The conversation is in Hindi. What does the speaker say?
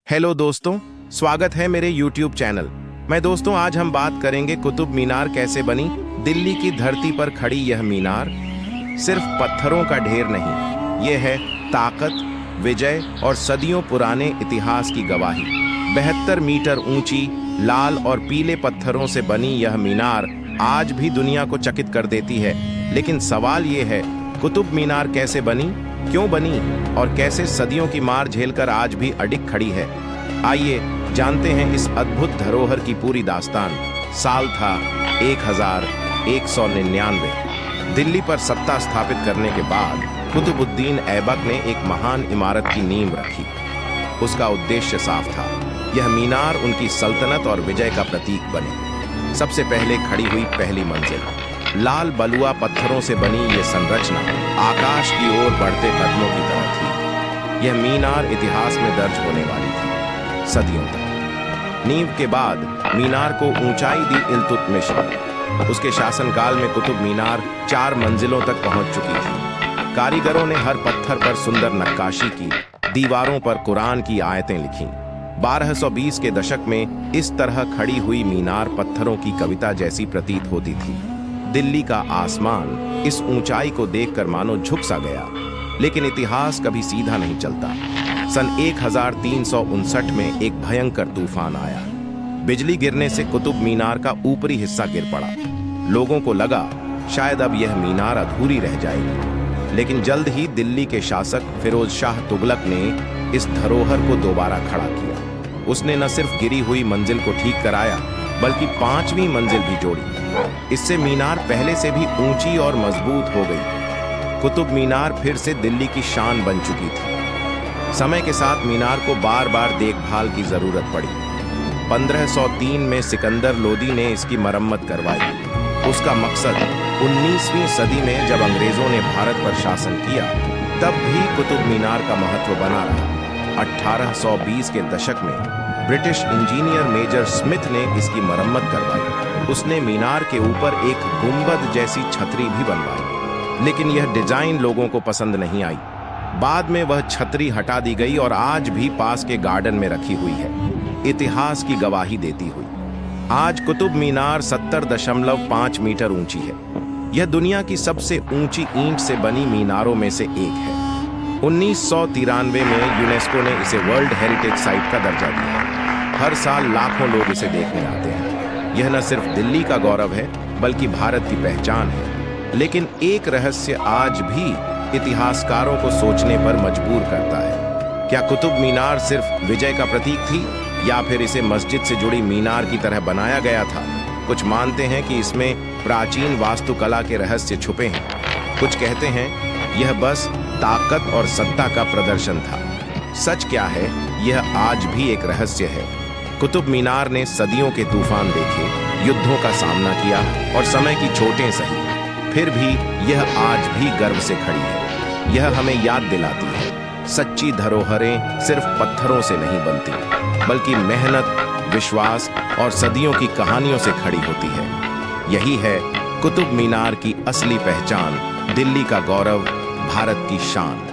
हेलो दोस्तों, स्वागत है मेरे YouTube चैनल में। दोस्तों, आज हम बात करेंगे कुतुब मीनार कैसे बनी। दिल्ली की धरती पर खड़ी यह मीनार सिर्फ पत्थरों का ढेर नहीं, यह है ताकत, विजय और सदियों पुराने इतिहास की गवाही। 72 मीटर ऊंची लाल और पीले पत्थरों से बनी यह मीनार आज भी दुनिया को चकित कर देती है। लेकिन सवाल ये है, कुतुब मीनार कैसे बनी, क्यों बनी और कैसे सदियों की मार झेलकर आज भी अडिग खड़ी है। आइए जानते हैं इस अद्भुत धरोहर की पूरी दास्तान। साल था 1199। दिल्ली पर सत्ता स्थापित करने के बाद कुतुबुद्दीन ऐबक ने एक महान इमारत की नींव रखी। उसका उद्देश्य साफ था, यह मीनार उनकी सल्तनत और विजय का प्रतीक बने। सबसे पहले खड़ी हुई पहली मंजिल लाल बलुआ पत्थरों से बनी यह संरचना आकाश की ओर बढ़ते कदमों की तरह थी। यह मीनार इतिहास में दर्ज होने वाली थी सदियों तक। नींव के बाद मीनार को ऊंचाई दी इल्तुतमिश ने। उसके शासनकाल में कुतुब मीनार 4 मंजिलों तक पहुंच चुकी थी। कारीगरों ने हर पत्थर पर सुंदर नक्काशी की, दीवारों पर कुरान की आयतें लिखीं। 1220 के दशक में इस तरह खड़ी हुई मीनार पत्थरों की कविता जैसी प्रतीत होती थी। दिल्ली का आसमान इस ऊंचाई को देखकर मानो झुक सा गया। लेकिन इतिहास कभी सीधा नहीं चलता। सन 1359 में एक भयंकर तूफान आया। बिजली गिरने से कुतुब मीनार का ऊपरी हिस्सा गिर पड़ा। लोगों को लगा शायद अब यह मीनार अधूरी रह जाएगी। लेकिन जल्द ही दिल्ली के शासक फिरोज शाह तुगलक ने इस धरोहर को दोबारा खड़ा किया। उसने न सिर्फ गिरी हुई मंजिल को ठीक कराया, बल्कि 5वीं मंजिल भी जोड़ी। इससे मीनार पहले से भी ऊंची और मजबूत हो गई। कुतुब मीनार फिर से दिल्ली की शान बन चुकी थी। समय के साथ मीनार को बार बार देखभाल की जरूरत पड़ी। 1503 में सिकंदर लोदी ने इसकी मरम्मत करवाई। उसका मकसद 19वीं सदी में जब अंग्रेजों ने भारत पर शासन किया, तब भी कुतुब मीनार का महत्व बना रहा। 1820 के दशक में ब्रिटिश इंजीनियर मेजर स्मिथ ने इसकी मरम्मत करवाई। उसने मीनार के ऊपर एक गुंबद जैसी छतरी भी बनवाई। लेकिन यह डिजाइन लोगों को पसंद नहीं आई। बाद में वह छतरी हटा दी गई और आज भी पास के गार्डन में रखी हुई है, इतिहास की गवाही देती हुई। आज कुतुब मीनार 70.5 मीटर ऊंची है। यह दुनिया की सबसे ऊंची ईंट से बनी मीनारों में से एक है। 1993 में यूनेस्को ने इसे वर्ल्ड हेरिटेज साइट का दर्जा दिया। हर साल लाखों लोग इसे देखने आते हैं। यह न सिर्फ दिल्ली का गौरव है, बल्कि भारत की पहचान है। लेकिन एक रहस्य आज भी इतिहासकारों को सोचने पर मजबूर करता है। क्या कुतुब मीनार सिर्फ विजय का प्रतीक थी, या फिर इसे मस्जिद से जुड़ी मीनार की तरह बनाया गया था? कुछ मानते हैं कि इसमें प्राचीन वास्तुकला के रहस्य छुपे हैं। कुछ कहते हैं यह बस ताकत और सत्ता का प्रदर्शन था। सच क्या है, यह आज भी एक रहस्य है। कुतुब मीनार ने सदियों के तूफान देखे, युद्धों का सामना किया और समय की चोटें सही, फिर भी यह आज भी गर्व से खड़ी है। यह हमें याद दिलाती है, सच्ची धरोहरें सिर्फ पत्थरों से नहीं बनती, बल्कि मेहनत, विश्वास और सदियों की कहानियों से खड़ी होती है। यही है कुतुब मीनार की असली पहचान, दिल्ली का गौरव, भारत की शान।